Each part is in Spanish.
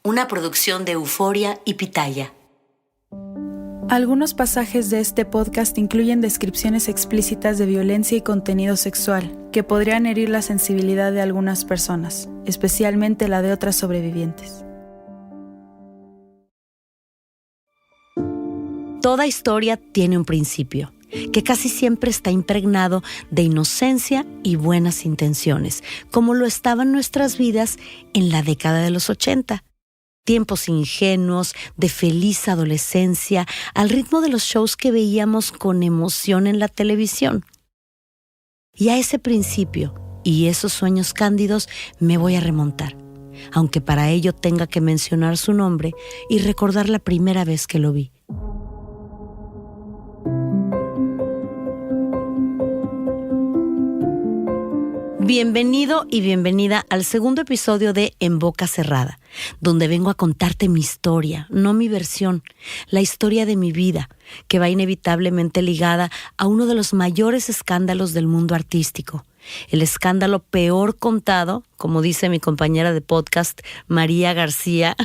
una producción de Euforia y Pitaya. Algunos pasajes de este podcast incluyen descripciones explícitas de violencia y contenido sexual que podrían herir la sensibilidad de algunas personas, especialmente la de otras sobrevivientes. Toda historia tiene un principio, que casi siempre está impregnado de inocencia y buenas intenciones, como lo estaban nuestras vidas en la década de los 80. Tiempos ingenuos, de feliz adolescencia, al ritmo de los shows que veíamos con emoción en la televisión. Y a ese principio y esos sueños cándidos me voy a remontar, aunque para ello tenga que mencionar su nombre y recordar la primera vez que lo vi. Bienvenido y bienvenida al segundo episodio de En Boca Cerrada, donde vengo a contarte mi historia, no mi versión, la historia de mi vida, que va inevitablemente ligada a uno de los mayores escándalos del mundo artístico. El escándalo peor contado, como dice mi compañera de podcast, María García.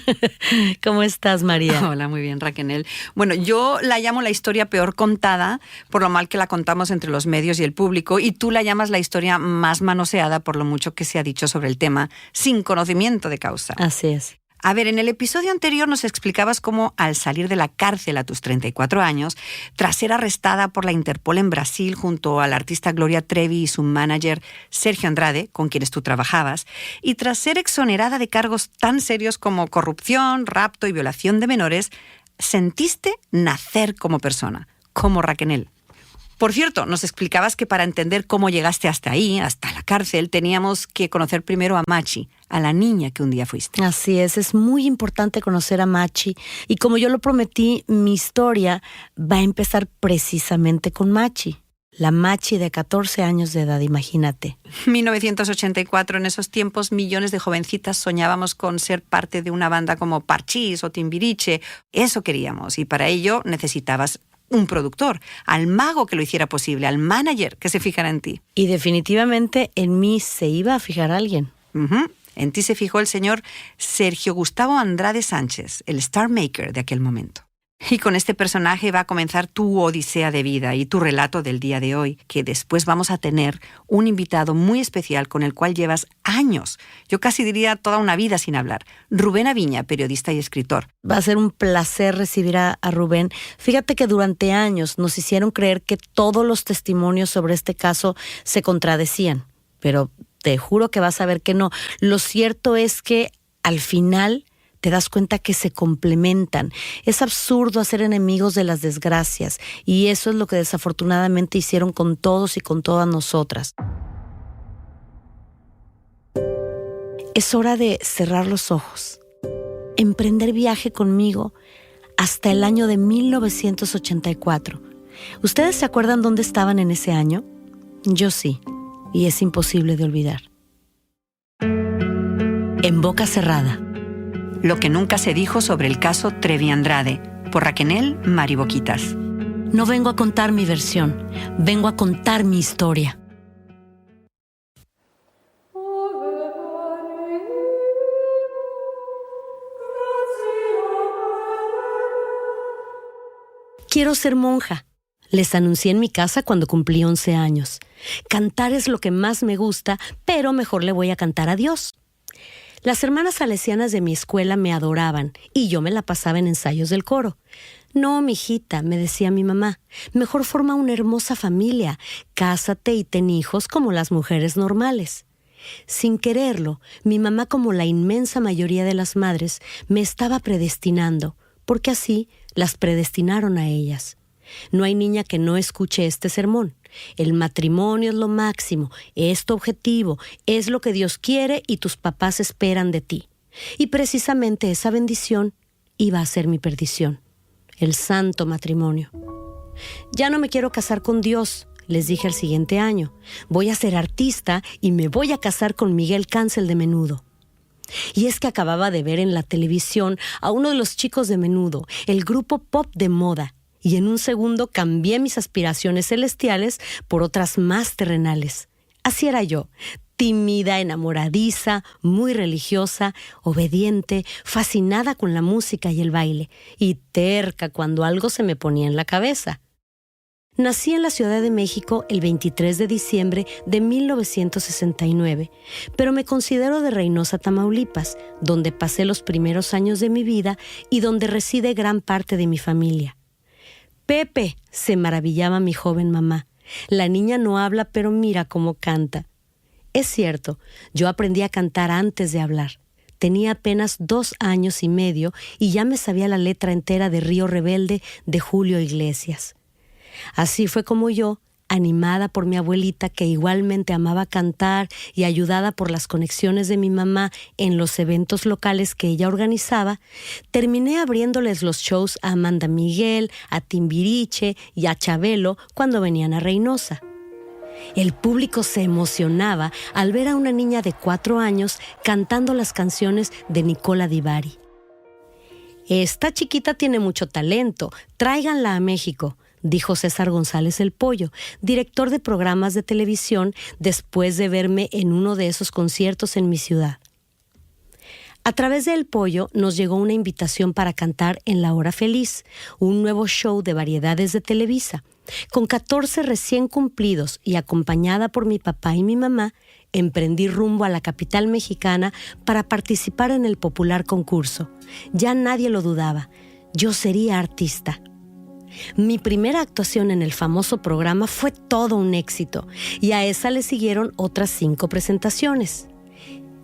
¿Cómo estás, María? Hola, muy bien, Raquel. Bueno, yo la llamo la historia peor contada por lo mal que la contamos entre los medios y el público, y tú la llamas la historia más manoseada por lo mucho que se ha dicho sobre el tema, sin conocimiento de causa. Así es. A ver, en el episodio anterior nos explicabas cómo al salir de la cárcel a tus 34 años, tras ser arrestada por la Interpol en Brasil junto a la artista Gloria Trevi y su manager Sergio Andrade, con quienes tú trabajabas, y tras ser exonerada de cargos tan serios como corrupción, rapto y violación de menores, sentiste nacer como persona, como Raquel. Por cierto, nos explicabas que para entender cómo llegaste hasta ahí, hasta la cárcel, teníamos que conocer primero a Machi, a la niña que un día fuiste. Así es muy importante conocer a Machi. Y como yo lo prometí, mi historia va a empezar precisamente con Machi. La Machi de 14 años de edad, imagínate. 1984, en esos tiempos, millones de jovencitas soñábamos con ser parte de una banda como Parchís o Timbiriche. Eso queríamos, y para ello necesitabas un productor, al mago que lo hiciera posible, al manager que se fijara en ti. Y definitivamente en mí se iba a fijar alguien. En ti se fijó el señor Sergio Gustavo Andrade Sánchez, el Star Maker de aquel momento. Y con este personaje va a comenzar tu odisea de vida y tu relato del día de hoy, que después vamos a tener un invitado muy especial con el cual llevas años, yo casi diría toda una vida sin hablar, Rubén Aviña, periodista y escritor. Va a ser un placer recibir a Rubén. Fíjate que durante años nos hicieron creer que todos los testimonios sobre este caso se contradecían, pero te juro que vas a ver que no. Lo cierto es que al final te das cuenta que se complementan. Es absurdo hacer enemigos de las desgracias, y eso es lo que desafortunadamente hicieron con todos y con todas nosotras. Es hora de cerrar los ojos, emprender viaje conmigo hasta el año de 1984. ¿Ustedes se acuerdan dónde estaban en ese año? Yo sí, y es imposible de olvidar. En Boca Cerrada. Lo que nunca se dijo sobre el caso Trevi Andrade, por Raquel Mariboquitas. No vengo a contar mi versión, vengo a contar mi historia. Quiero ser monja. Les anuncié en mi casa cuando cumplí 11 años. Cantar es lo que más me gusta, pero mejor le voy a cantar a Dios. Las hermanas salesianas de mi escuela me adoraban y yo me la pasaba en ensayos del coro. No, mijita, me decía mi mamá, mejor forma una hermosa familia, cásate y ten hijos como las mujeres normales. Sin quererlo, mi mamá, como la inmensa mayoría de las madres, me estaba predestinando, porque así las predestinaron a ellas. No hay niña que no escuche este sermón. El matrimonio es lo máximo, es tu objetivo, es lo que Dios quiere y tus papás esperan de ti. Y precisamente esa bendición iba a ser mi perdición, el santo matrimonio. Ya no me quiero casar con Dios, les dije al siguiente año. Voy a ser artista y me voy a casar con Miguel Cancel de Menudo. Y es que acababa de ver en la televisión a uno de los chicos de Menudo, el grupo pop de moda, y en un segundo cambié mis aspiraciones celestiales por otras más terrenales. Así era yo, tímida, enamoradiza, muy religiosa, obediente, fascinada con la música y el baile, y terca cuando algo se me ponía en la cabeza. Nací en la Ciudad de México el 23 de diciembre de 1969, pero me considero de Reynosa, Tamaulipas, donde pasé los primeros años de mi vida y donde reside gran parte de mi familia. «Pepe», se maravillaba mi joven mamá, «la niña no habla, pero mira cómo canta». Es cierto, yo aprendí a cantar antes de hablar. Tenía apenas 2 años y medio y ya me sabía la letra entera de Río Rebelde de Julio Iglesias. Así fue como yo, animada por mi abuelita que igualmente amaba cantar y ayudada por las conexiones de mi mamá en los eventos locales que ella organizaba, terminé abriéndoles los shows a Amanda Miguel, a Timbiriche y a Chabelo cuando venían a Reynosa. El público se emocionaba al ver a una niña de 4 años cantando las canciones de Nicola Di Bari. «Esta chiquita tiene mucho talento, tráiganla a México», dijo César González el Pollo, director de programas de televisión, después de verme en uno de esos conciertos en mi ciudad. A través de El Pollo nos llegó una invitación para cantar en La Hora Feliz, un nuevo show de variedades de Televisa. Con 14 recién cumplidos y acompañada por mi papá y mi mamá, emprendí rumbo a la capital mexicana para participar en el popular concurso. Ya nadie lo dudaba, yo sería artista. Mi primera actuación en el famoso programa fue todo un éxito y a esa le siguieron otras 5 presentaciones.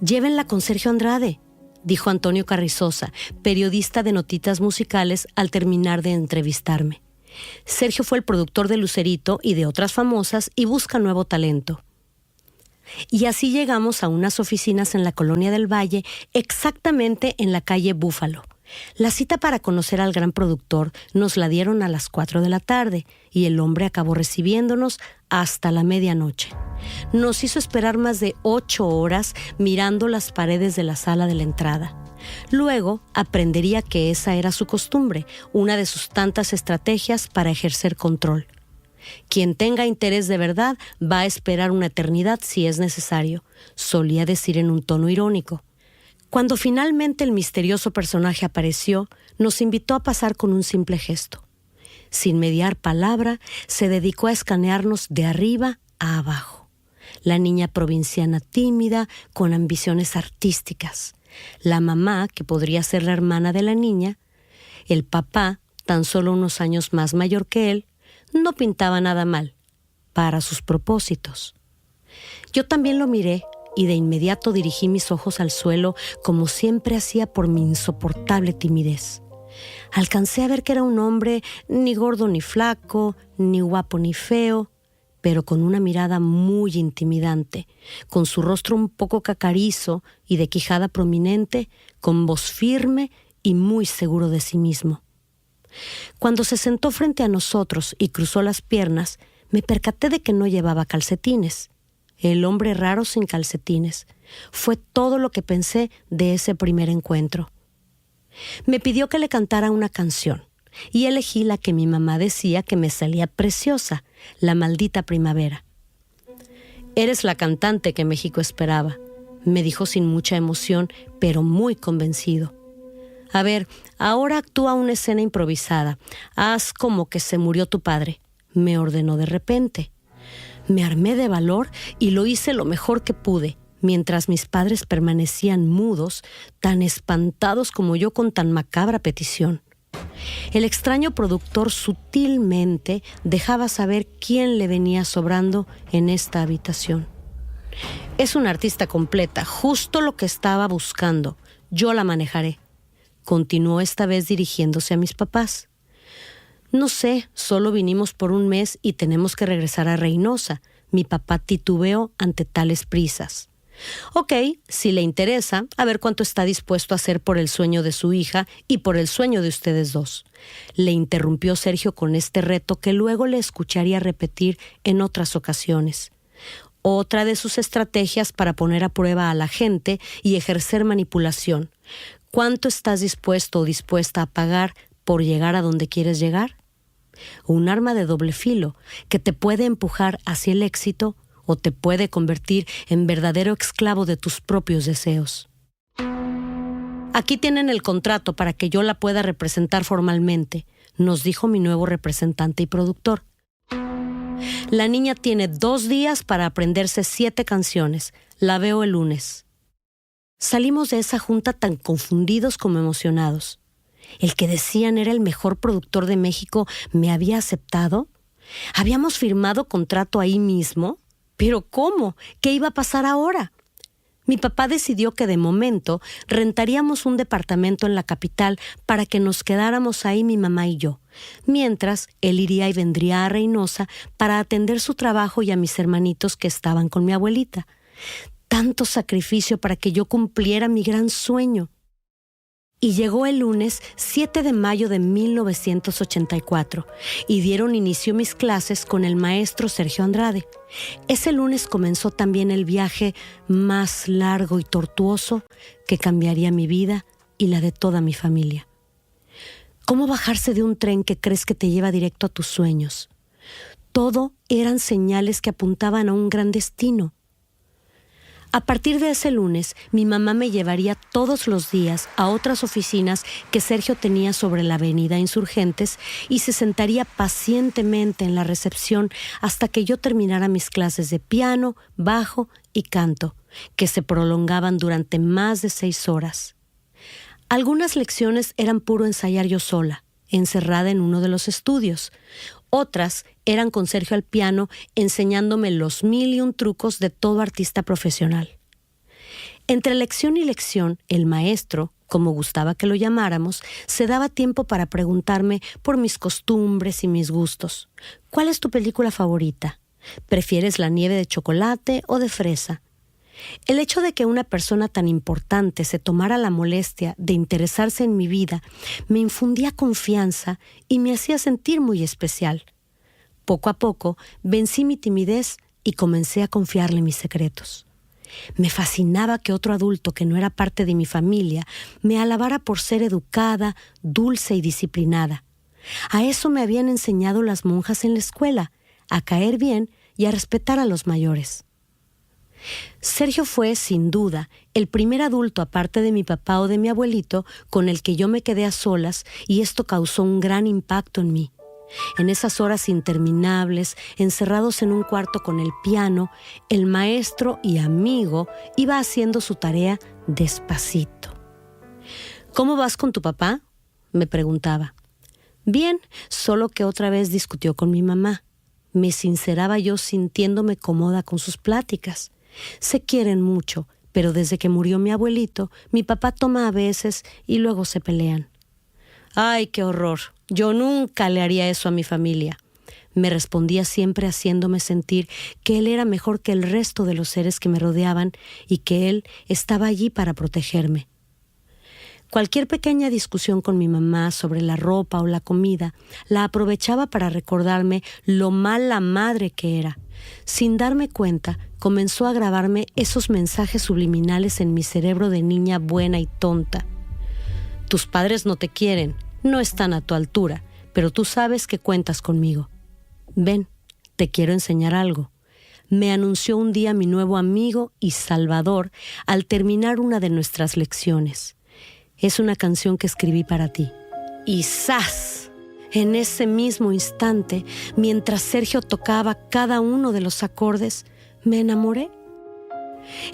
«Llévenla con Sergio Andrade», dijo Antonio Carrizosa, periodista de notitas musicales al terminar de entrevistarme. Sergio fue el productor de Lucerito y de otras famosas y busca nuevo talento. Y así llegamos a unas oficinas en la Colonia del Valle, exactamente en la calle Búfalo. La cita para conocer al gran productor nos la dieron a las 4 de la tarde y el hombre acabó recibiéndonos hasta la medianoche. Nos hizo esperar más de 8 horas mirando las paredes de la sala de la entrada. Luego aprendería que esa era su costumbre, una de sus tantas estrategias para ejercer control. Quien tenga interés de verdad va a esperar una eternidad si es necesario, solía decir en un tono irónico. Cuando finalmente el misterioso personaje apareció, nos invitó a pasar con un simple gesto. Sin mediar palabra, se dedicó a escanearnos de arriba a abajo. La niña provinciana tímida, con ambiciones artísticas. La mamá, que podría ser la hermana de la niña. El papá, tan solo unos años más mayor que él, no pintaba nada mal, para sus propósitos. Yo también lo miré, y de inmediato dirigí mis ojos al suelo como siempre hacía por mi insoportable timidez. Alcancé a ver que era un hombre ni gordo ni flaco, ni guapo ni feo, pero con una mirada muy intimidante, con su rostro un poco cacarizo y de quijada prominente, con voz firme y muy seguro de sí mismo. Cuando se sentó frente a nosotros y cruzó las piernas, me percaté de que no llevaba calcetines. El hombre raro sin calcetines. Fue todo lo que pensé de ese primer encuentro. Me pidió que le cantara una canción y elegí la que mi mamá decía que me salía preciosa, La Maldita Primavera. «Eres la cantante que México esperaba», me dijo sin mucha emoción, pero muy convencido. «A ver, ahora actúa una escena improvisada. Haz como que se murió tu padre», me ordenó de repente. Me armé de valor y lo hice lo mejor que pude, mientras mis padres permanecían mudos, tan espantados como yo con tan macabra petición. El extraño productor sutilmente dejaba saber quién le venía sobrando en esta habitación. «Es una artista completa, justo lo que estaba buscando. Yo la manejaré», continuó esta vez dirigiéndose a mis papás. «No sé, solo vinimos por un mes y tenemos que regresar a Reynosa». Mi papá titubeó ante tales prisas. «Ok, si le interesa, a ver cuánto está dispuesto a hacer por el sueño de su hija y por el sueño de ustedes dos», le interrumpió Sergio con este reto que luego le escucharía repetir en otras ocasiones. Otra de sus estrategias para poner a prueba a la gente y ejercer manipulación. ¿Cuánto estás dispuesto o dispuesta a pagar por llegar a donde quieres llegar? Un arma de doble filo que te puede empujar hacia el éxito o te puede convertir en verdadero esclavo de tus propios deseos. Aquí tienen el contrato para que yo la pueda representar formalmente, nos dijo mi nuevo representante y productor. La niña tiene 2 días para aprenderse 7 canciones. La veo el lunes. Salimos de esa junta tan confundidos como emocionados. ¿El que decían era el mejor productor de México me había aceptado? ¿Habíamos firmado contrato ahí mismo? ¿Pero cómo? ¿Qué iba a pasar ahora? Mi papá decidió que de momento rentaríamos un departamento en la capital para que nos quedáramos ahí mi mamá y yo, mientras él iría y vendría a Reynosa para atender su trabajo y a mis hermanitos que estaban con mi abuelita. Tanto sacrificio para que yo cumpliera mi gran sueño. Y llegó el lunes 7 de mayo de 1984 y dieron inicio mis clases con el maestro Sergio Andrade. Ese lunes comenzó también el viaje más largo y tortuoso que cambiaría mi vida y la de toda mi familia. ¿Cómo bajarse de un tren que crees que te lleva directo a tus sueños? Todo eran señales que apuntaban a un gran destino. A partir de ese lunes, mi mamá me llevaría todos los días a otras oficinas que Sergio tenía sobre la avenida Insurgentes y se sentaría pacientemente en la recepción hasta que yo terminara mis clases de piano, bajo y canto, que se prolongaban durante más de 6 horas. Algunas lecciones eran puro ensayar yo sola, encerrada en uno de los estudios. Otras eran con Sergio al piano, enseñándome los 1001 trucos de todo artista profesional. Entre lección y lección, el maestro, como gustaba que lo llamáramos, se daba tiempo para preguntarme por mis costumbres y mis gustos. ¿Cuál es tu película favorita? ¿Prefieres la nieve de chocolate o de fresa? El hecho de que una persona tan importante se tomara la molestia de interesarse en mi vida me infundía confianza y me hacía sentir muy especial. Poco a poco vencí mi timidez y comencé a confiarle mis secretos. Me fascinaba que otro adulto que no era parte de mi familia me alabara por ser educada, dulce y disciplinada. A eso me habían enseñado las monjas en la escuela, a caer bien y a respetar a los mayores. Sergio fue, sin duda, el primer adulto aparte de mi papá o de mi abuelito con el que yo me quedé a solas y esto causó un gran impacto en mí. En esas horas interminables, encerrados en un cuarto con el piano, el maestro y amigo iba haciendo su tarea despacito. ¿Cómo vas con tu papá?, me preguntaba. Bien, solo que otra vez discutió con mi mamá. Me sinceraba yo sintiéndome cómoda con sus pláticas. Se quieren mucho, pero desde que murió mi abuelito, mi papá toma a veces y luego se pelean. ¡Ay, qué horror! Yo nunca le haría eso a mi familia. Me respondía siempre haciéndome sentir que él era mejor que el resto de los seres que me rodeaban y que él estaba allí para protegerme. Cualquier pequeña discusión con mi mamá sobre la ropa o la comida la aprovechaba para recordarme lo mala madre que era. Sin darme cuenta, comenzó a grabarme esos mensajes subliminales en mi cerebro de niña buena y tonta. Tus padres no te quieren, no están a tu altura, pero tú sabes que cuentas conmigo. Ven, te quiero enseñar algo. Me anunció un día mi nuevo amigo y salvador al terminar una de nuestras lecciones. Es una canción que escribí para ti. Y ¡zas! En ese mismo instante, mientras Sergio tocaba cada uno de los acordes, me enamoré.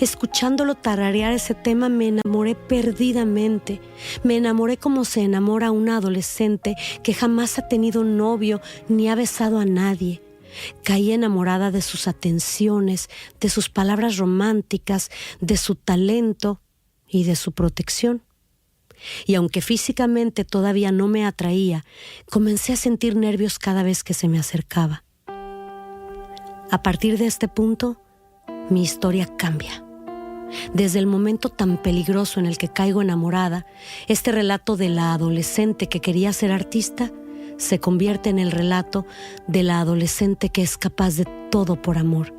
Escuchándolo tararear ese tema me enamoré perdidamente. Me enamoré como se enamora una adolescente que jamás ha tenido novio ni ha besado a nadie. Caí enamorada de sus atenciones, de sus palabras románticas, de su talento y de su protección. Y aunque físicamente todavía no me atraía, comencé a sentir nervios cada vez que se me acercaba. A partir de este punto, mi historia cambia. Desde el momento tan peligroso en el que caigo enamorada, este relato de la adolescente que quería ser artista se convierte en el relato de la adolescente que es capaz de todo por amor,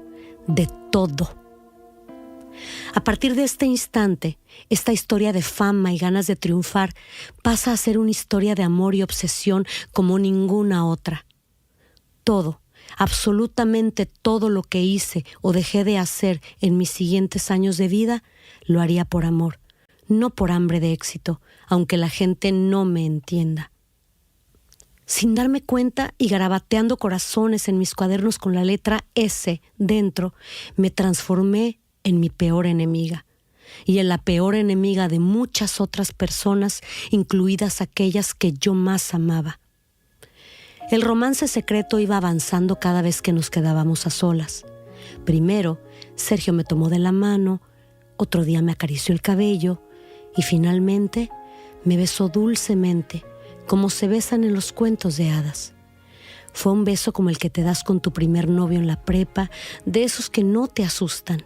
de todo. A partir de este instante, esta historia de fama y ganas de triunfar pasa a ser una historia de amor y obsesión como ninguna otra. Todo, Absolutamente todo lo que hice o dejé de hacer en mis siguientes años de vida, lo haría por amor, no por hambre de éxito, aunque la gente no me entienda. Sin darme cuenta y garabateando corazones en mis cuadernos con la letra S dentro, me transformé en mi peor enemiga y en la peor enemiga de muchas otras personas, incluidas aquellas que yo más amaba. El romance secreto iba avanzando cada vez que nos quedábamos a solas. Primero, Sergio me tomó de la mano, otro día me acarició el cabello y finalmente me besó dulcemente, como se besan en los cuentos de hadas. Fue un beso como el que te das con tu primer novio en la prepa, de esos que no te asustan.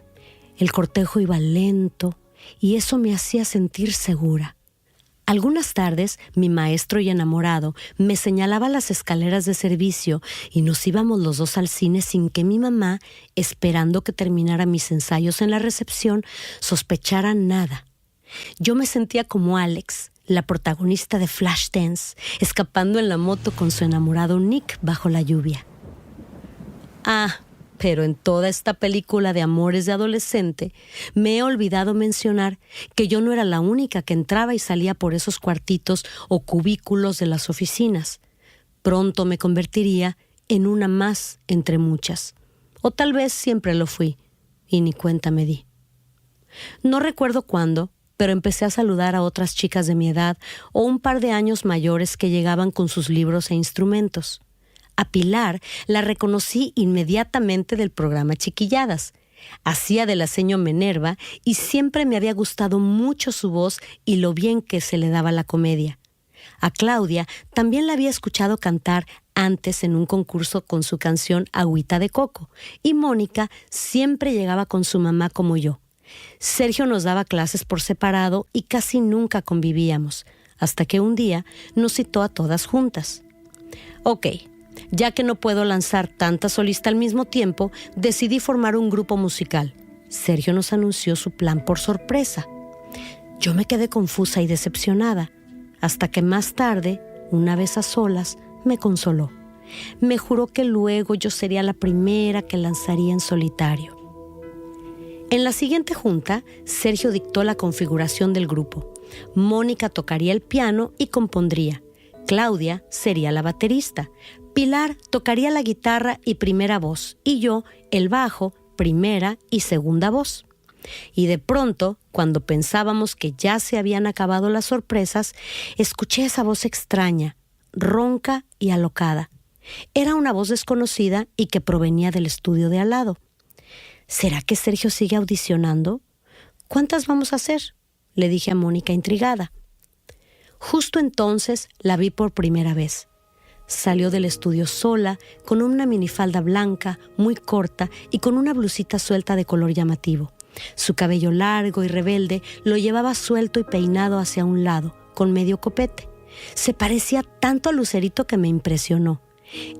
El cortejo iba lento y eso me hacía sentir segura. Algunas tardes, mi maestro y enamorado me señalaba las escaleras de servicio y nos íbamos los dos al cine sin que mi mamá, esperando que terminara mis ensayos en la recepción, sospechara nada. Yo me sentía como Alex, la protagonista de Flashdance, escapando en la moto con su enamorado Nick bajo la lluvia. Pero en toda esta película de amores de adolescente, me he olvidado mencionar que yo no era la única que entraba y salía por esos cuartitos o cubículos de las oficinas. Pronto me convertiría en una más entre muchas. O tal vez siempre lo fui, y ni cuenta me di. No recuerdo cuándo, pero empecé a saludar a otras chicas de mi edad o un par de años mayores que llegaban con sus libros e instrumentos. A Pilar la reconocí inmediatamente del programa Chiquilladas. Hacía de la seño Minerva y siempre me había gustado mucho su voz y lo bien que se le daba la comedia. A Claudia también la había escuchado cantar antes en un concurso con su canción Agüita de Coco, y Mónica siempre llegaba con su mamá como yo. Sergio nos daba clases por separado y casi nunca convivíamos, hasta que un día nos citó a todas juntas. Ok, ya que no puedo lanzar tanta solista al mismo tiempo, decidí formar un grupo musical. Sergio nos anunció su plan por sorpresa. Yo me quedé confusa y decepcionada, hasta que más tarde, una vez a solas, me consoló. Me juró que luego yo sería la primera que lanzaría en solitario. En la siguiente junta, Sergio dictó la configuración del grupo. Mónica tocaría el piano y compondría. Claudia sería la baterista. Pilar tocaría la guitarra y primera voz, y yo el bajo, primera y segunda voz. Y de pronto, cuando pensábamos que ya se habían acabado las sorpresas, escuché esa voz extraña, ronca y alocada. Era una voz desconocida y que provenía del estudio de al lado. ¿Será que Sergio sigue audicionando? ¿Cuántas vamos a hacer?, le dije a Mónica intrigada. Justo entonces la vi por primera vez. Salió del estudio sola, con una minifalda blanca, muy corta y con una blusita suelta de color llamativo. Su cabello largo y rebelde lo llevaba suelto y peinado hacia un lado, con medio copete. Se parecía tanto a Lucerito que me impresionó.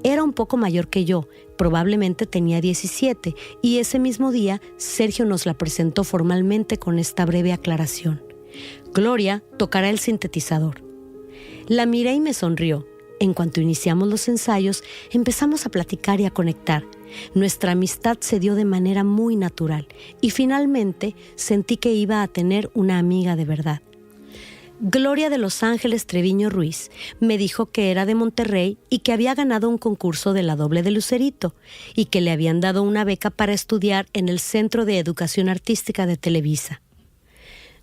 Era un poco mayor que yo, probablemente tenía 17, y ese mismo día Sergio nos la presentó formalmente con esta breve aclaración. Gloria tocará el sintetizador. La miré y me sonrió. En cuanto iniciamos los ensayos, empezamos a platicar y a conectar. Nuestra amistad se dio de manera muy natural y finalmente sentí que iba a tener una amiga de verdad. Gloria de Los Ángeles Treviño Ruiz me dijo que era de Monterrey y que había ganado un concurso de la doble de Lucerito y que le habían dado una beca para estudiar en el Centro de Educación Artística de Televisa.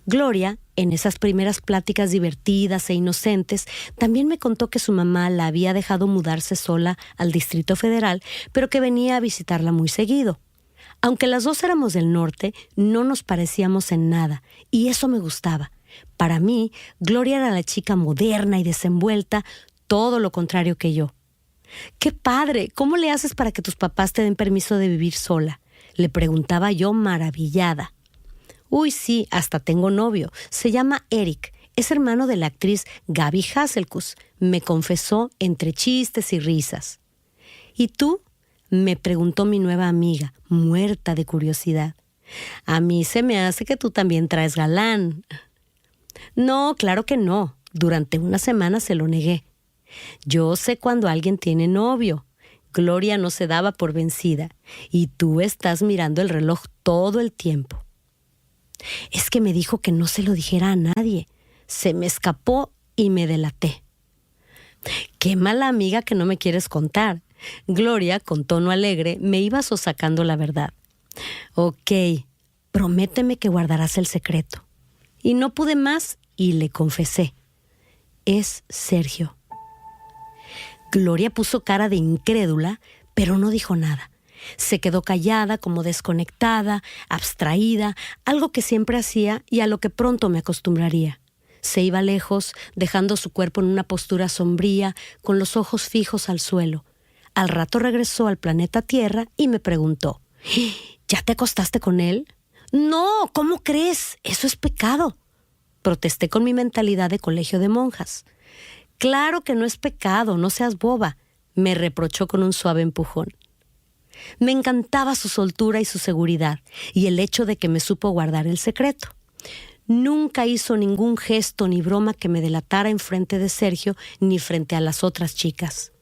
Gloria, en esas primeras pláticas divertidas e inocentes, también me contó que su mamá la había dejado mudarse sola al Distrito Federal, pero que venía a visitarla muy seguido. Aunque las dos éramos del norte, no nos parecíamos en nada, y eso me gustaba. Para mí, Gloria era la chica moderna y desenvuelta, todo lo contrario que yo. ¡Qué padre! ¿Cómo le haces para que tus papás te den permiso de vivir sola?, le preguntaba yo maravillada. Uy, sí, hasta tengo novio. Se llama Eric. Es hermano de la actriz Gaby Hasselkus, me confesó entre chistes y risas. ¿Y tú?, me preguntó mi nueva amiga, muerta de curiosidad. A mí se me hace que tú también traes galán. No, claro que no. Durante una semana se lo negué. Yo sé cuando alguien tiene novio. Gloria no se daba por vencida y tú estás mirando el reloj todo el tiempo. Es que me dijo que no se lo dijera a nadie. Se me escapó y me delaté. Qué mala amiga que no me quieres contar. Gloria, con tono alegre, me iba sosacando la verdad. Ok, prométeme que guardarás el secreto. Y no pude más y le confesé. Es Sergio. Gloria puso cara de incrédula, pero no dijo nada. Se quedó callada, como desconectada, abstraída, algo que siempre hacía y a lo que pronto me acostumbraría. Se iba lejos, dejando su cuerpo en una postura sombría, con los ojos fijos al suelo. Al rato regresó al planeta Tierra y me preguntó, ¿ya te acostaste con él? No, ¿cómo crees? Eso es pecado. Protesté con mi mentalidad de colegio de monjas. Claro que no es pecado, no seas boba, me reprochó con un suave empujón. Me encantaba su soltura y su seguridad, y el hecho de que me supo guardar el secreto. Nunca hizo ningún gesto ni broma que me delatara enfrente de Sergio ni frente a las otras chicas.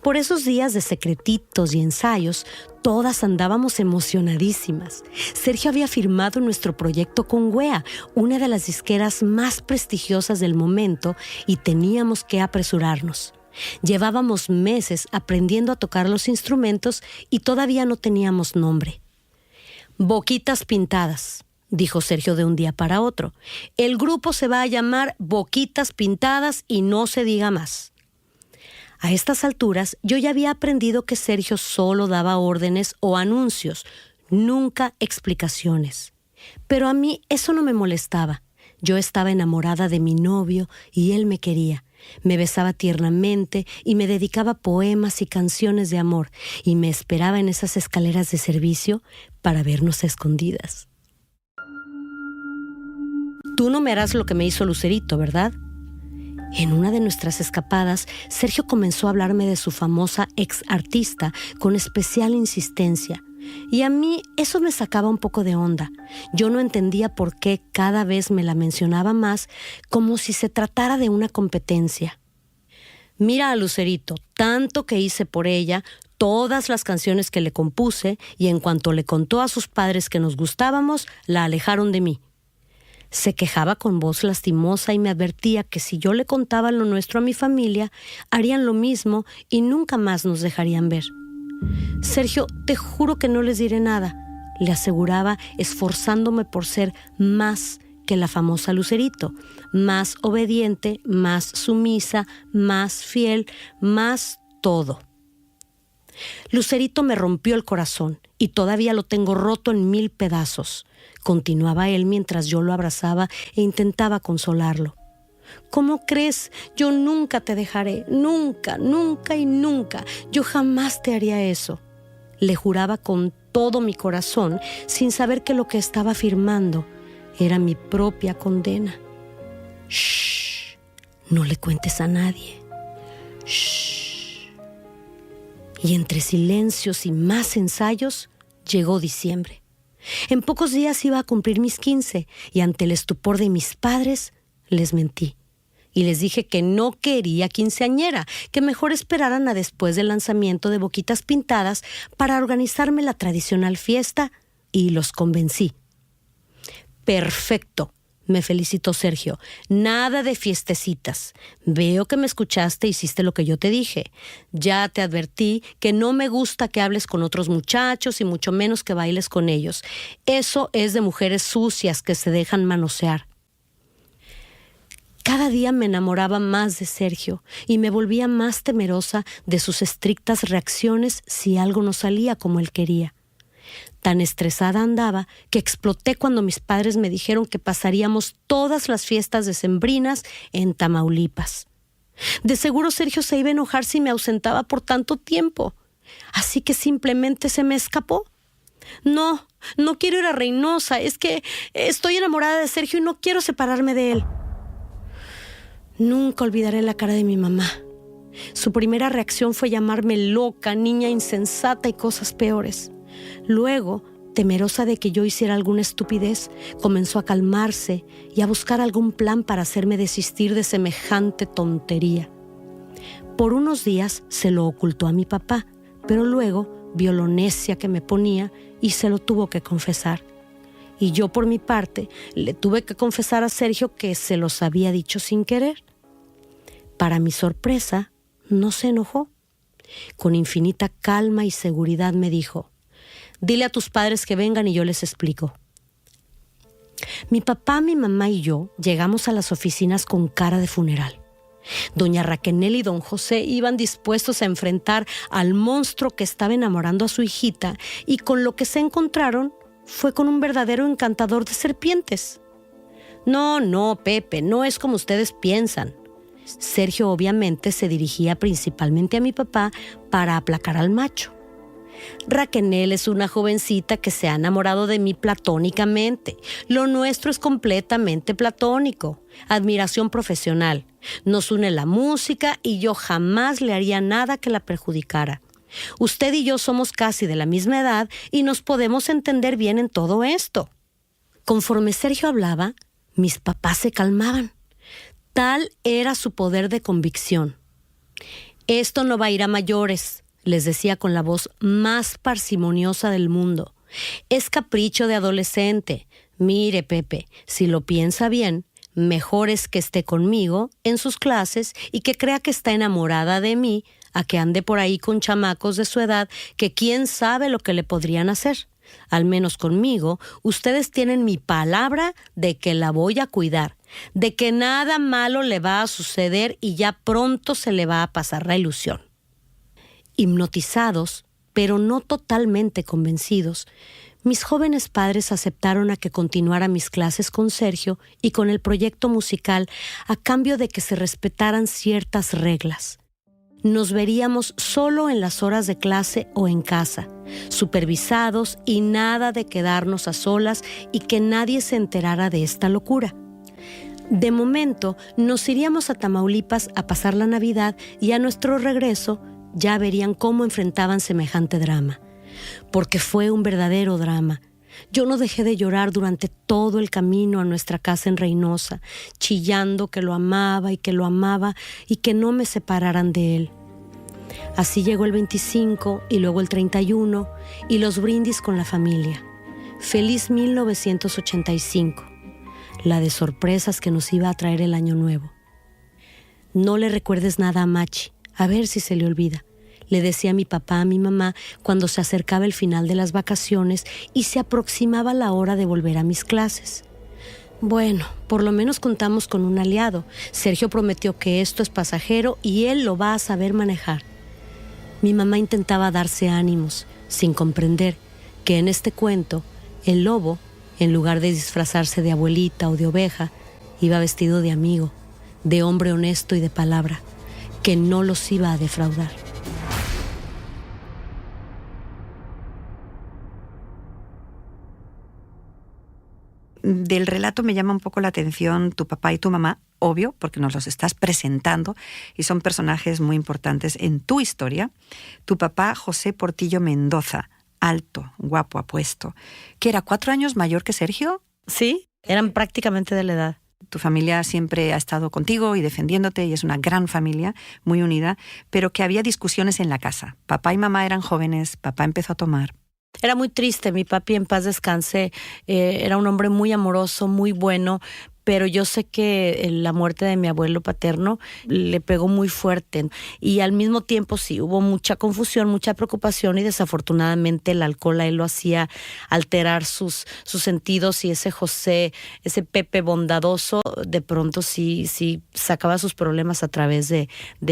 Por esos días de secretitos y ensayos, todas andábamos emocionadísimas. Sergio había firmado nuestro proyecto con Wea, una de las disqueras más prestigiosas del momento, y teníamos que apresurarnos. Llevábamos meses aprendiendo a tocar los instrumentos y todavía no teníamos nombre. Boquitas Pintadas, dijo Sergio de un día para otro. El grupo se va a llamar Boquitas Pintadas y no se diga más. A estas alturas yo ya había aprendido que Sergio solo daba órdenes o anuncios, nunca explicaciones. Pero a mí eso no me molestaba. Yo estaba enamorada de mi novio y él me quería. Me besaba tiernamente y me dedicaba poemas y canciones de amor y me esperaba en esas escaleras de servicio para vernos a escondidas. Tú no me harás lo que me hizo Lucerito, ¿verdad? En una de nuestras escapadas, Sergio comenzó a hablarme de su famosa ex artista con especial insistencia. Y a mí eso me sacaba un poco de onda. Yo no entendía por qué cada vez me la mencionaba más, como si se tratara de una competencia. Mira a Lucerito, tanto que hice por ella, todas las canciones que le compuse, y en cuanto le contó a sus padres que nos gustábamos, la alejaron de mí. Se quejaba con voz lastimosa y me advertía que si yo le contaba lo nuestro a mi familia, harían lo mismo y nunca más nos dejarían ver. Sergio, te juro que no les diré nada, le aseguraba, esforzándome por ser más que la famosa Lucerito, más obediente, más sumisa, más fiel, más todo. Lucerito me rompió el corazón y todavía lo tengo roto en 1000 pedazos, continuaba él mientras yo lo abrazaba e intentaba consolarlo. ¿Cómo crees? Yo nunca te dejaré, nunca, nunca y nunca. Yo jamás te haría eso. Le juraba con todo mi corazón, sin saber que lo que estaba firmando era mi propia condena. Shh, no le cuentes a nadie. Shh. Y entre silencios y más ensayos, llegó diciembre. En pocos días iba a cumplir mis 15 y ante el estupor de mis padres, les mentí y les dije que no quería quinceañera, que mejor esperaran a después del lanzamiento de Boquitas Pintadas para organizarme la tradicional fiesta, y los convencí. Perfecto, me felicitó Sergio. Nada de fiestecitas. Veo que me escuchaste e hiciste lo que yo te dije. Ya te advertí que no me gusta que hables con otros muchachos y mucho menos que bailes con ellos. Eso es de mujeres sucias que se dejan manosear. Cada día me enamoraba más de Sergio y me volvía más temerosa de sus estrictas reacciones si algo no salía como él quería. Tan estresada andaba que exploté cuando mis padres me dijeron que pasaríamos todas las fiestas decembrinas en Tamaulipas. De seguro Sergio se iba a enojar si me ausentaba por tanto tiempo, así que simplemente se me escapó. No quiero ir a Reynosa, es que estoy enamorada de Sergio y no quiero separarme de él. Nunca olvidaré la cara de mi mamá. Su primera reacción fue llamarme loca, niña insensata y cosas peores. Luego, temerosa de que yo hiciera alguna estupidez, comenzó a calmarse y a buscar algún plan para hacerme desistir de semejante tontería. Por unos días se lo ocultó a mi papá, pero luego vio lo necia que me ponía y se lo tuvo que confesar. Y yo, por mi parte, le tuve que confesar a Sergio que se los había dicho sin querer. Para mi sorpresa, no se enojó. Con infinita calma y seguridad me dijo: «Dile a tus padres que vengan y yo les explico». Mi papá, mi mamá y yo llegamos a las oficinas con cara de funeral. Doña Raquenel y don José iban dispuestos a enfrentar al monstruo que estaba enamorando a su hijita, y con lo que se encontraron fue con un verdadero encantador de serpientes. No, Pepe, no es como ustedes piensan. Sergio obviamente se dirigía principalmente a mi papá para aplacar al macho. Raquenel es una jovencita que se ha enamorado de mí platónicamente. Lo nuestro es completamente platónico. Admiración profesional. Nos une la música y yo jamás le haría nada que la perjudicara. Usted y yo somos casi de la misma edad y nos podemos entender bien en todo esto. Conforme Sergio hablaba, mis papás se calmaban. Tal era su poder de convicción. «Esto no va a ir a mayores», les decía con la voz más parsimoniosa del mundo. «Es capricho de adolescente. Mire, Pepe, si lo piensa bien, mejor es que esté conmigo en sus clases y que crea que está enamorada de mí, a que ande por ahí con chamacos de su edad que quién sabe lo que le podrían hacer. Al menos conmigo, ustedes tienen mi palabra de que la voy a cuidar, de que nada malo le va a suceder y ya pronto se le va a pasar la ilusión». Hipnotizados, pero no totalmente convencidos, mis jóvenes padres aceptaron a que continuara mis clases con Sergio y con el proyecto musical a cambio de que se respetaran ciertas reglas. Nos veríamos solo en las horas de clase o en casa, supervisados, y nada de quedarnos a solas y que nadie se enterara de esta locura. De momento, nos iríamos a Tamaulipas a pasar la Navidad y a nuestro regreso ya verían cómo enfrentaban semejante drama. Porque fue un verdadero drama. Yo no dejé de llorar durante todo el camino a nuestra casa en Reynosa, chillando que lo amaba y que no me separaran de él. Así llegó el 25 y luego el 31 y los brindis con la familia. Feliz 1985, la de sorpresas que nos iba a traer el año nuevo. «No le recuerdes nada a Machi, a ver si se le olvida», le decía mi papá a mi mamá cuando se acercaba el final de las vacaciones y se aproximaba la hora de volver a mis clases. Bueno, por lo menos contamos con un aliado. Sergio prometió que esto es pasajero y él lo va a saber manejar. Mi mamá intentaba darse ánimos, sin comprender que en este cuento el lobo, en lugar de disfrazarse de abuelita o de oveja, iba vestido de amigo, de hombre honesto y de palabra, que no los iba a defraudar. Del relato me llama un poco la atención tu papá y tu mamá, obvio, porque nos los estás presentando y son personajes muy importantes en tu historia. Tu papá, José Portillo Mendoza, alto, guapo, apuesto, que era 4 años mayor que Sergio. Sí, eran prácticamente de la edad. Tu familia siempre ha estado contigo y defendiéndote y es una gran familia, muy unida, pero que había discusiones en la casa. Papá y mamá eran jóvenes, papá empezó a tomar. Era muy triste, mi papi, en paz descanse, era un hombre muy amoroso, muy bueno, pero yo sé que la muerte de mi abuelo paterno le pegó muy fuerte y al mismo tiempo sí, hubo mucha confusión, mucha preocupación y desafortunadamente el alcohol a él lo hacía alterar sus sentidos y ese José, ese Pepe bondadoso, de pronto sí sacaba sus problemas a través de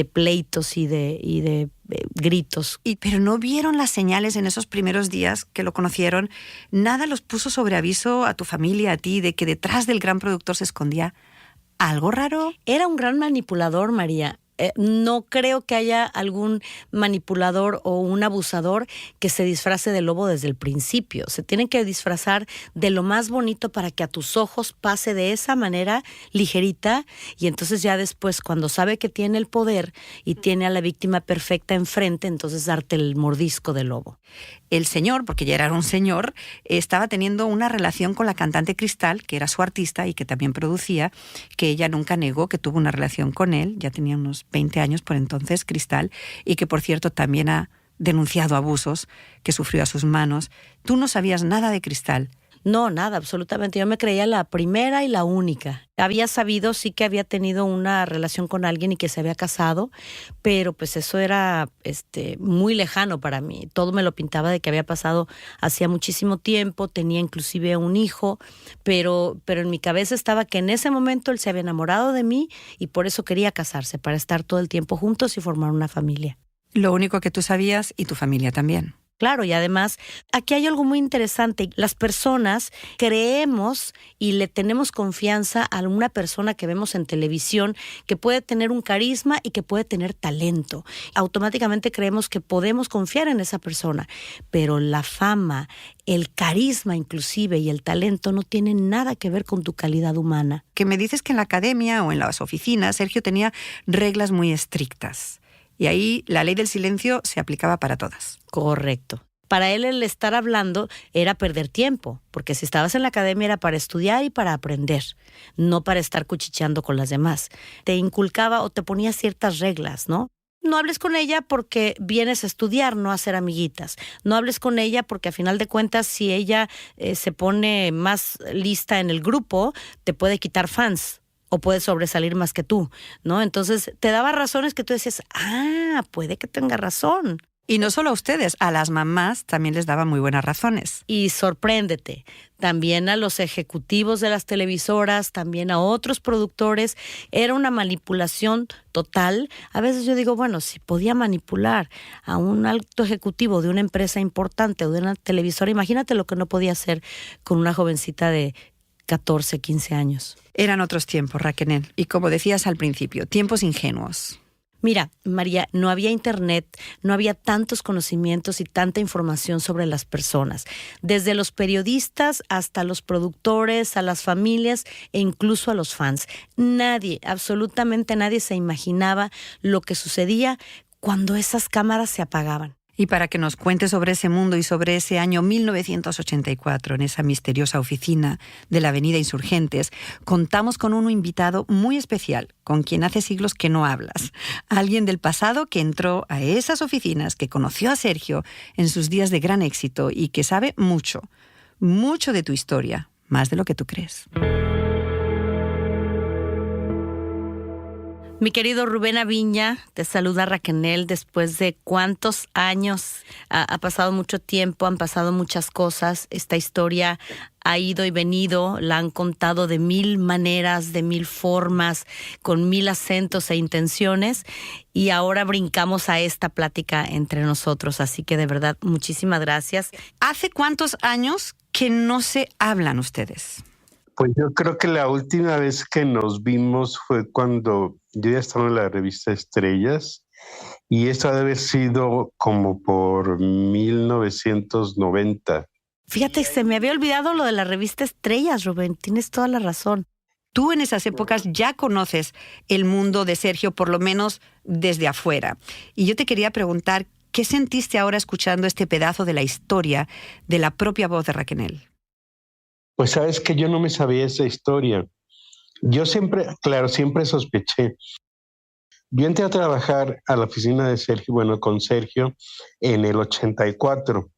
pleitos y de gritos. Pero no vieron las señales en esos primeros días que lo conocieron. Nada los puso sobre aviso a tu familia, a ti, de que detrás del gran productor se escondía algo raro. Era un gran manipulador, María. No creo que haya algún manipulador o un abusador que se disfrace de lobo desde el principio. Se tienen que disfrazar de lo más bonito para que a tus ojos pase de esa manera ligerita y entonces ya después cuando sabe que tiene el poder y tiene a la víctima perfecta enfrente, entonces darte el mordisco del lobo. el señor, porque ya era un señor, estaba teniendo una relación con la cantante Cristal, que era su artista y que también producía, que ella nunca negó que tuvo una relación con él, ya tenía unos 20 años por entonces, Cristal, y que por cierto también ha denunciado abusos que sufrió a sus manos. Tú no sabías nada de Cristal. No, nada, absolutamente. Yo me creía la primera y la única. Había sabido, sí, que había tenido una relación con alguien y que se había casado, pero pues eso era muy lejano para mí. Todo me lo pintaba de que había pasado hacía muchísimo tiempo, tenía inclusive un hijo, pero en mi cabeza estaba que en ese momento él se había enamorado de mí y por eso quería casarse, para estar todo el tiempo juntos y formar una familia. Lo único que tú sabías y tu familia también. Claro, y además, aquí hay algo muy interesante. Las personas creemos y le tenemos confianza a una persona que vemos en televisión que puede tener un carisma y que puede tener talento. Automáticamente creemos que podemos confiar en esa persona, pero la fama, el carisma inclusive y el talento no tienen nada que ver con tu calidad humana. Que me dices que en la academia o en las oficinas Sergio tenía reglas muy estrictas. Y ahí la ley del silencio se aplicaba para todas. Correcto. Para él el estar hablando era perder tiempo, porque si estabas en la academia era para estudiar y para aprender, no para estar cuchicheando con las demás. Te inculcaba o te ponía ciertas reglas, ¿no? No hables con ella porque vienes a estudiar, no a hacer amiguitas. No hables con ella porque a final de cuentas si ella se pone más lista en el grupo, te puede quitar fans. O puede sobresalir más que tú, ¿no? Entonces te daba razones que tú decías, puede que tenga razón. Y no solo a ustedes, a las mamás también les daba muy buenas razones. Y sorpréndete, también a los ejecutivos de las televisoras, también a otros productores, era una manipulación total. A veces yo digo, bueno, si podía manipular a un alto ejecutivo de una empresa importante o de una televisora, imagínate lo que no podía hacer con una jovencita de 14, 15 años. Eran otros tiempos, Raquel. Y como decías al principio, tiempos ingenuos. Mira, María, no había internet, no había tantos conocimientos y tanta información sobre las personas. Desde los periodistas hasta los productores, a las familias e incluso a los fans. Nadie, absolutamente nadie se imaginaba lo que sucedía cuando esas cámaras se apagaban. Y para que nos cuente sobre ese mundo y sobre ese año 1984, en esa misteriosa oficina de la Avenida Insurgentes, contamos con un invitado muy especial, con quien hace siglos que no hablas. Alguien del pasado que entró a esas oficinas, que conoció a Sergio en sus días de gran éxito y que sabe mucho, mucho de tu historia, más de lo que tú crees. Mi querido Rubén Aviña, te saluda Raquel después de cuántos años. Ha pasado mucho tiempo, han pasado muchas cosas. Esta historia ha ido y venido, la han contado de 1000 maneras, de 1000 formas, con 1000 acentos e intenciones. Y ahora brincamos a esta plática entre nosotros. Así que de verdad, muchísimas gracias. ¿Hace cuántos años que no se hablan ustedes? Pues yo creo que la última vez que nos vimos fue cuando yo ya estaba en la revista Estrellas y esto ha de haber sido como por 1990. Fíjate, se me había olvidado lo de la revista Estrellas, Rubén. Tienes toda la razón. Tú en esas épocas ya conoces el mundo de Sergio, por lo menos desde afuera. Y yo te quería preguntar, ¿qué sentiste ahora escuchando este pedazo de la historia de la propia voz de Raquel? Pues sabes que yo no me sabía esa historia. Yo siempre sospeché. Yo entré a trabajar a la oficina de Sergio, con Sergio, en el 84.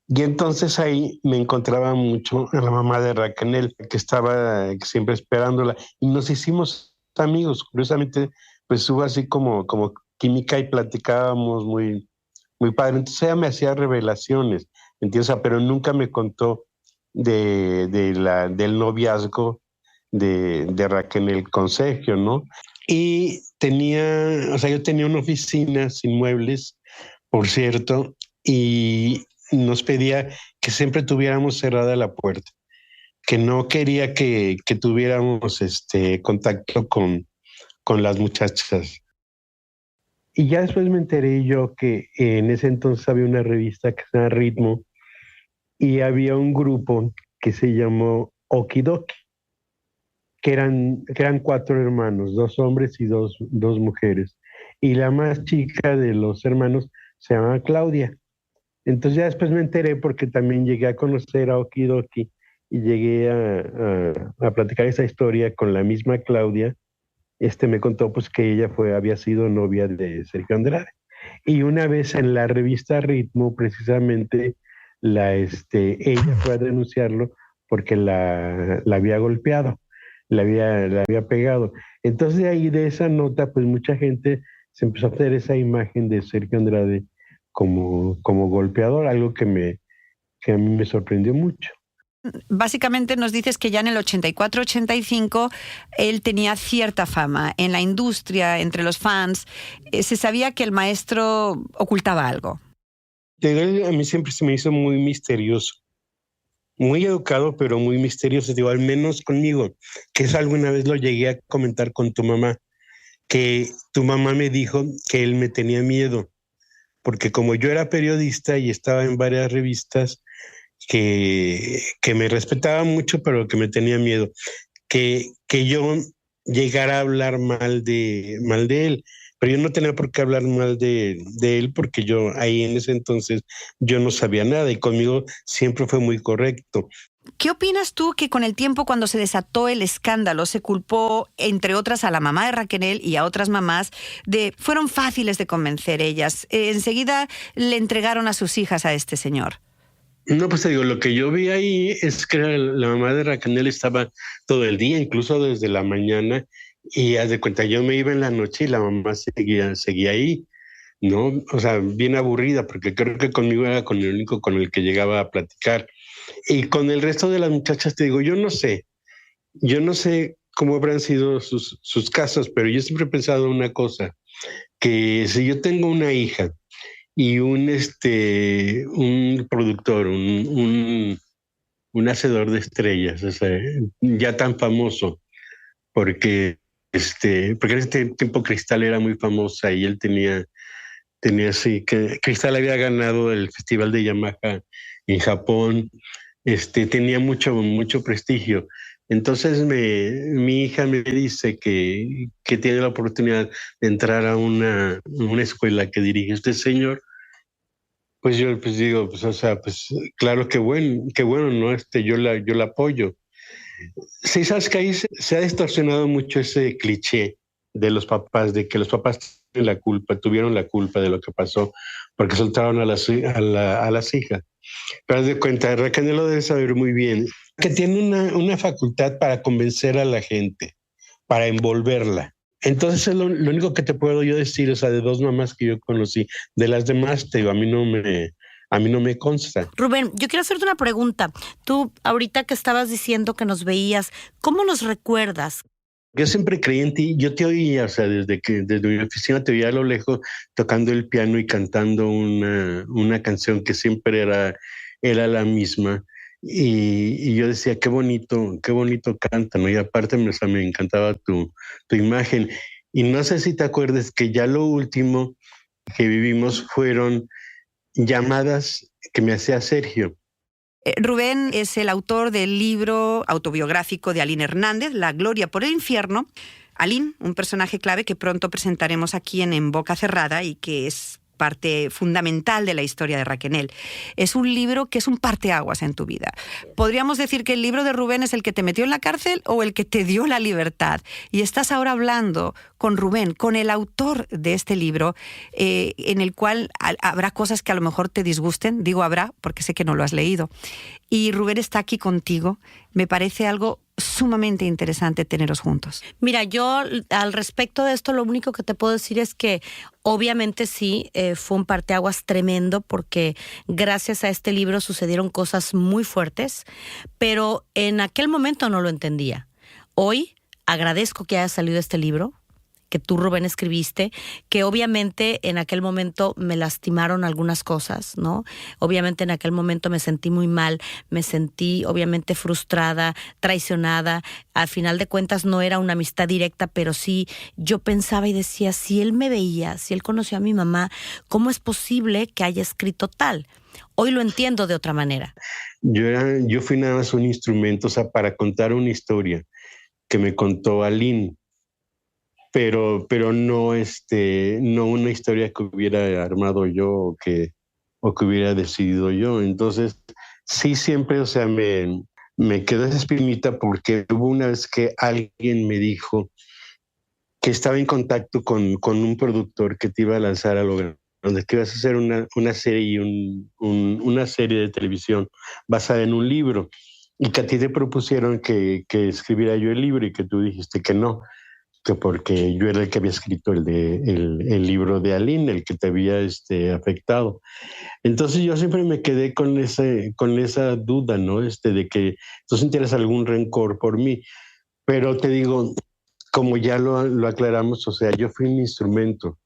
Y entonces ahí me encontraba mucho a la mamá de Raquel, que estaba siempre esperándola. Y nos hicimos amigos. Curiosamente, pues hubo así como química y platicábamos muy, muy padre. Entonces ella me hacía revelaciones, ¿entiendes? Pero nunca me contó del noviazgo de Raquel con Sergio, ¿no? Y yo tenía una oficina sin muebles, por cierto, y nos pedía que siempre tuviéramos cerrada la puerta, que no quería que tuviéramos contacto con las muchachas. Y ya después me enteré yo que en ese entonces había una revista que se llama Ritmo, y había un grupo que se llamó Okidoki, que eran 4 hermanos, 2 hombres y dos mujeres. Y la más chica de los hermanos se llama Claudia. Entonces ya después me enteré porque también llegué a conocer a Okidoki y llegué a platicar esa historia con la misma Claudia. Me contó pues que ella había sido novia de Sergio Andrade. Y una vez en la revista Ritmo, precisamente, ella fue a denunciarlo porque la había golpeado, la había pegado. Entonces de ahí de esa nota, pues mucha gente se empezó a hacer esa imagen de Sergio Andrade como golpeador, algo que a mí me sorprendió mucho. Básicamente nos dices que ya en el 84-85 él tenía cierta fama en la industria, entre los fans. Se sabía que el maestro ocultaba algo. Él a mí siempre se me hizo muy misterioso, muy educado, pero muy misterioso. Digo, al menos conmigo, que eso alguna vez lo llegué a comentar con tu mamá, que tu mamá me dijo que él me tenía miedo, porque como yo era periodista y estaba en varias revistas, que me respetaba mucho, pero que me tenía miedo, que yo llegara a hablar mal de él, pero yo no tenía por qué hablar mal de él porque yo ahí en ese entonces yo no sabía nada y conmigo siempre fue muy correcto. ¿Qué opinas tú que con el tiempo, cuando se desató el escándalo, se culpó, entre otras, a la mamá de Raquel y a otras mamás, fueron fáciles de convencer ellas? Enseguida le entregaron a sus hijas a este señor. No, pues te digo, lo que yo vi ahí es que la mamá de Raquel estaba todo el día, incluso desde la mañana, y haz de cuenta, yo me iba en la noche y la mamá seguía ahí, ¿no? O sea, bien aburrida, porque creo que conmigo era con el único con el que llegaba a platicar. Y con el resto de las muchachas, te digo, yo no sé cómo habrán sido sus casos, pero yo siempre he pensado una cosa, que si yo tengo una hija y un productor, un hacedor de estrellas, o sea, ya tan famoso, porque porque en este tiempo Cristal era muy famosa y él tenía así, que Cristal había ganado el Festival de Yamaha en Japón, tenía mucho prestigio. Entonces mi hija me dice que tiene la oportunidad de entrar a una escuela que dirige este señor. Pues yo pues digo, pues, o sea, pues claro que bueno, ¿no? Yo la apoyo. Sí, sabes que ahí se ha distorsionado mucho ese cliché de los papás, de que los papás tuvieron la culpa de lo que pasó, porque soltaron a las hijas. Pero haz de cuenta, Raquel lo debe saber muy bien, que tiene una facultad para convencer a la gente, para envolverla. Entonces es lo único que te puedo yo decir, o sea, de dos mamás que yo conocí. De las demás, te digo, a mí no me consta. Rubén, yo quiero hacerte una pregunta. Tú, ahorita que estabas diciendo que nos veías, ¿cómo nos recuerdas? Yo siempre creí en ti, yo te oía, o sea, desde mi oficina te oía a lo lejos tocando el piano y cantando una canción que siempre era la misma. Y yo decía, qué bonito canta, ¿no? Y aparte o sea, me encantaba tu imagen. Y no sé si te acuerdas que ya lo último que vivimos fueron llamadas que me hacía Sergio. Rubén es el autor del libro autobiográfico de Aline Hernández, La Gloria por el Infierno. Aline, un personaje clave que pronto presentaremos aquí en Boca Cerrada y que es parte fundamental de la historia de Raquel. Es un libro que es un parteaguas en tu vida. ¿Podríamos decir que el libro de Rubén es el que te metió en la cárcel o el que te dio la libertad? Y estás ahora hablando con Rubén, con el autor de este libro, en el cual habrá cosas que a lo mejor te disgusten. Digo habrá porque sé que no lo has leído. Y Rubén está aquí contigo. Me parece algo sumamente interesante teneros juntos. Mira, yo al respecto de esto lo único que te puedo decir es que obviamente sí, fue un parteaguas tremendo porque gracias a este libro sucedieron cosas muy fuertes, pero en aquel momento no lo entendía. Hoy agradezco que haya salido este libro, que tú, Rubén, escribiste, que obviamente en aquel momento me lastimaron algunas cosas, ¿no? Obviamente en aquel momento me sentí muy mal, me sentí obviamente frustrada, traicionada. Al final de cuentas no era una amistad directa, pero sí yo pensaba y decía, si él me veía, si él conoció a mi mamá, ¿cómo es posible que haya escrito tal? Hoy lo entiendo de otra manera. Yo fui nada más un instrumento, o sea, para contar una historia que me contó Aline. Pero no, no una historia que hubiera armado yo o que o que hubiera decidido yo. Entonces, sí, siempre, o sea, me quedó esa espinita porque hubo una vez que alguien me dijo que estaba en contacto con un productor que te iba a lanzar a lo grande, donde te ibas a hacer una serie y una serie de televisión basada en un libro, y que a ti te propusieron que escribiera yo el libro y que tú dijiste que no, que porque yo era el que había escrito el libro de Aline, el que te había afectado. Entonces yo siempre me quedé con esa duda, ¿no? De que tú sintieras algún rencor por mí. Pero te digo, como ya lo aclaramos, o sea, yo fui un instrumento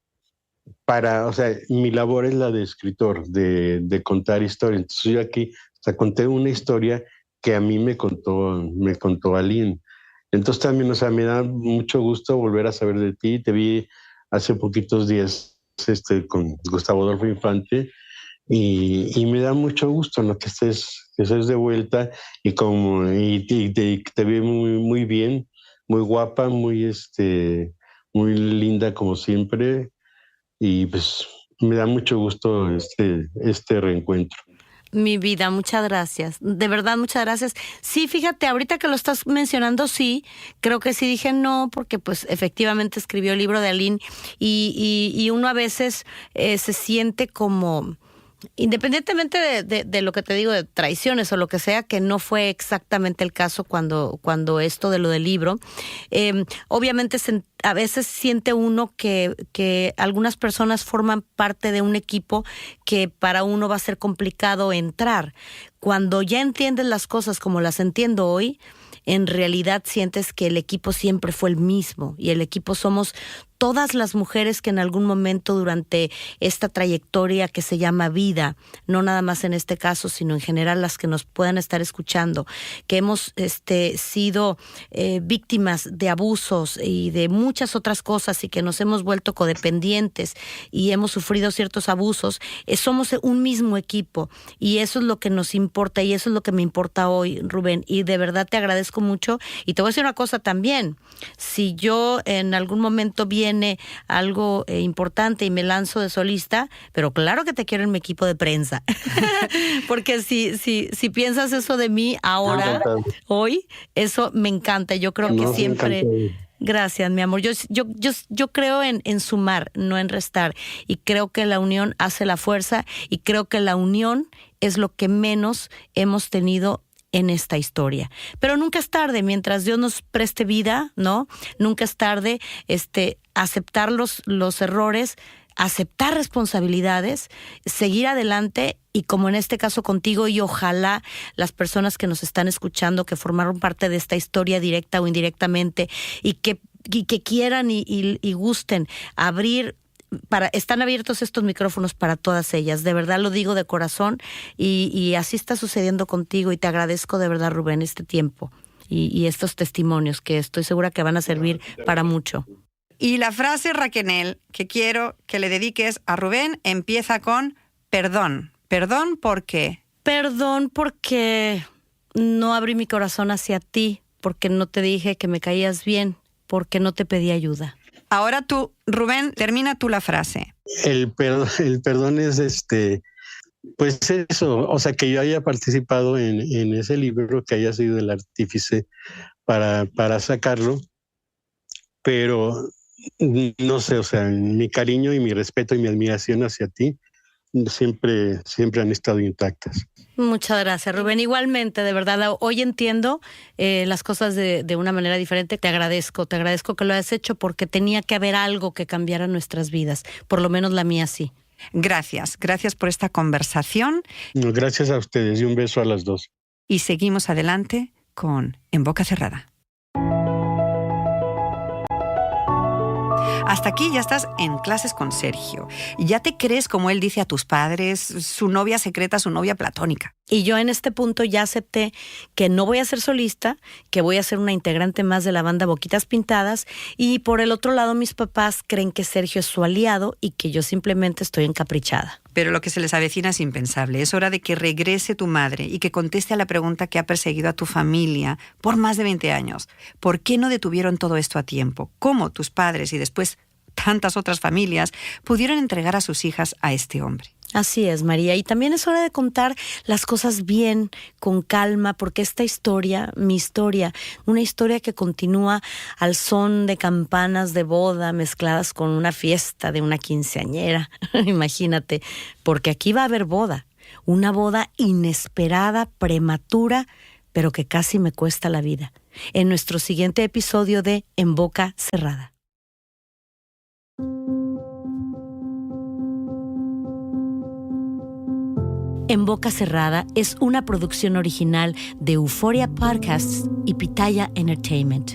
o sea, mi labor es la de escritor, de contar historias. Entonces yo aquí, o sea, conté una historia que a mí me contó Aline. Entonces también, o sea, me da mucho gusto volver a saber de ti. Te vi hace poquitos días con Gustavo Adolfo Infante y me da mucho gusto, ¿no? Que estés de vuelta y te vi muy, muy bien, muy guapa, muy linda como siempre, y pues me da mucho gusto este reencuentro. Mi vida, muchas gracias. De verdad, muchas gracias. Sí, fíjate, ahorita que lo estás mencionando, sí, creo que sí dije no, porque pues efectivamente escribió el libro de Aline y uno a veces se siente como... Independientemente de lo que te digo, de traiciones o lo que sea, que no fue exactamente el caso cuando esto de lo del libro, obviamente a veces siente uno que algunas personas forman parte de un equipo que para uno va a ser complicado entrar. Cuando ya entiendes las cosas como las entiendo hoy, en realidad sientes que el equipo siempre fue el mismo, y el equipo somos todas las mujeres que en algún momento durante esta trayectoria que se llama vida, no nada más en este caso, sino en general las que nos puedan estar escuchando, que hemos sido víctimas de abusos y de muchas otras cosas y que nos hemos vuelto codependientes y hemos sufrido ciertos abusos, somos un mismo equipo, y eso es lo que nos importa y eso es lo que me importa hoy, Rubén, y de verdad te agradezco mucho. Y te voy a decir una cosa también: si yo en algún momento viene algo importante y me lanzo de solista, pero claro que te quiero en mi equipo de prensa. Porque si piensas eso de mí ahora, hoy, eso me encanta. Yo creo que siempre... Gracias, mi amor. Yo creo en sumar, no en restar. Y creo que la unión hace la fuerza, y creo que la unión es lo que menos hemos tenido en esta historia. Pero nunca es tarde, mientras Dios nos preste vida, ¿no? Nunca es tarde aceptar los errores, aceptar responsabilidades, seguir adelante, y como en este caso contigo, y ojalá las personas que nos están escuchando, que formaron parte de esta historia directa o indirectamente, y que quieran y gusten abrir, están abiertos estos micrófonos para todas ellas. De verdad lo digo de corazón, y así está sucediendo contigo, y te agradezco de verdad, Rubén, este tiempo y estos testimonios que estoy segura que van a servir para mucho. Y la frase, Raquel, que quiero que le dediques a Rubén, empieza con perdón. ¿Perdón por qué? Perdón porque no abrí mi corazón hacia ti, porque no te dije que me caías bien, porque no te pedí ayuda. Ahora tú, Rubén, termina tú la frase. El perdón es pues eso, o sea, que yo haya participado en ese libro, que haya sido el artífice para sacarlo, pero no sé, o sea, mi cariño y mi respeto y mi admiración hacia ti siempre han estado intactas. Muchas gracias, Rubén. Igualmente, de verdad, hoy entiendo las cosas de una manera diferente. Te agradezco que lo hayas hecho, porque tenía que haber algo que cambiara nuestras vidas, por lo menos la mía sí. Gracias por esta conversación. No, gracias a ustedes, y un beso a las dos. Y seguimos adelante con En Boca Cerrada. Hasta aquí ya estás en Clases con Sergio. Ya te crees, como él dice a tus padres, su novia secreta, su novia platónica. Y yo en este punto ya acepté que no voy a ser solista, que voy a ser una integrante más de la banda Boquitas Pintadas, y por el otro lado mis papás creen que Sergio es su aliado y que yo simplemente estoy encaprichada. Pero lo que se les avecina es impensable. Es hora de que regrese tu madre y que conteste a la pregunta que ha perseguido a tu familia por más de 20 años. ¿Por qué no detuvieron todo esto a tiempo? ¿Cómo tus padres y después tantas otras familias pudieron entregar a sus hijas a este hombre? Así es, María. Y también es hora de contar las cosas bien, con calma, porque esta historia, mi historia, una historia que continúa al son de campanas de boda mezcladas con una fiesta de una quinceañera. Imagínate, porque aquí va a haber boda. Una boda inesperada, prematura, pero que casi me cuesta la vida. En nuestro siguiente episodio de En Boca Cerrada. En Boca Cerrada es una producción original de Euphoria Podcasts y Pitaya Entertainment.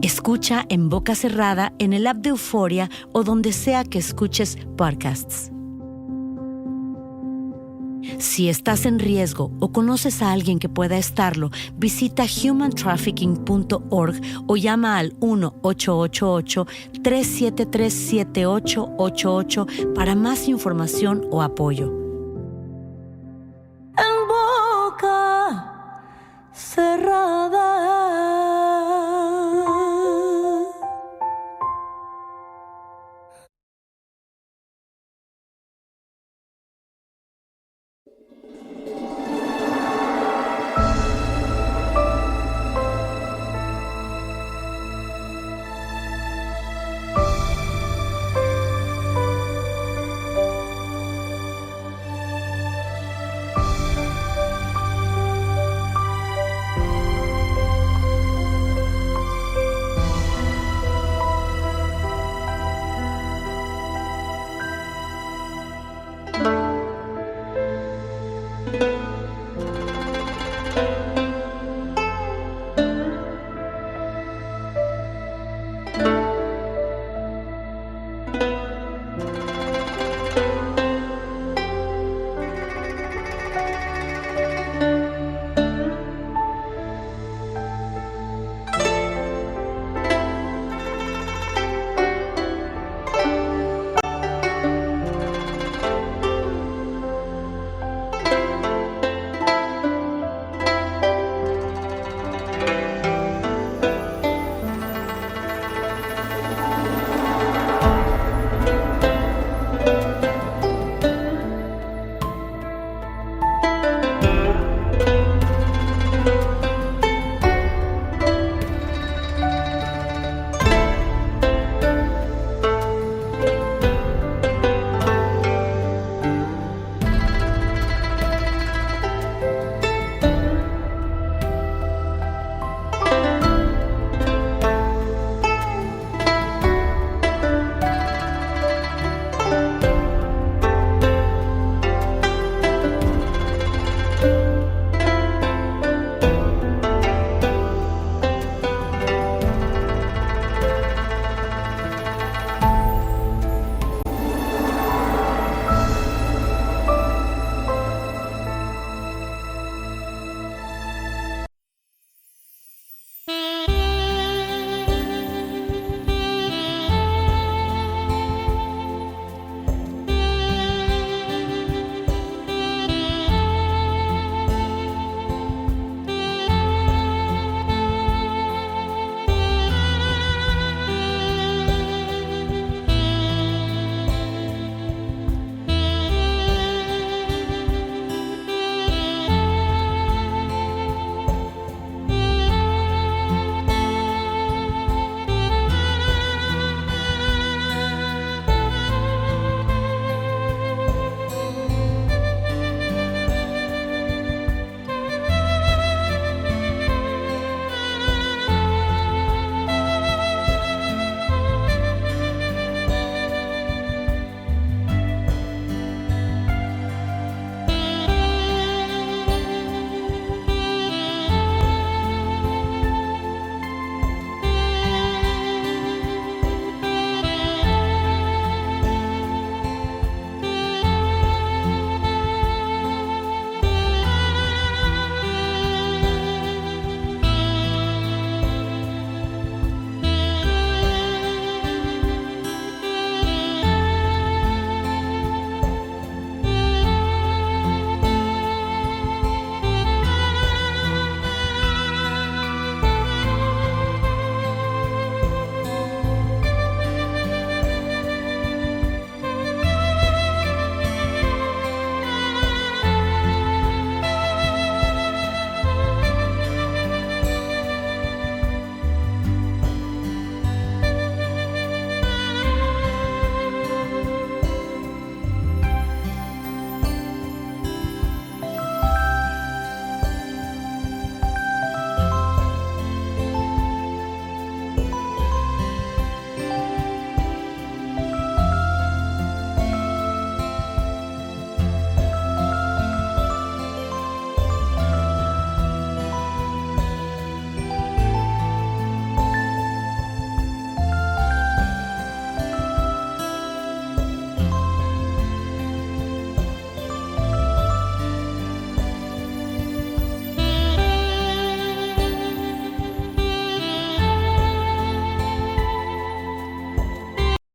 Escucha En Boca Cerrada en el app de Euphoria o donde sea que escuches podcasts. Si estás en riesgo o conoces a alguien que pueda estarlo, visita humantrafficking.org o llama al 1-888-373-7888 para más información o apoyo.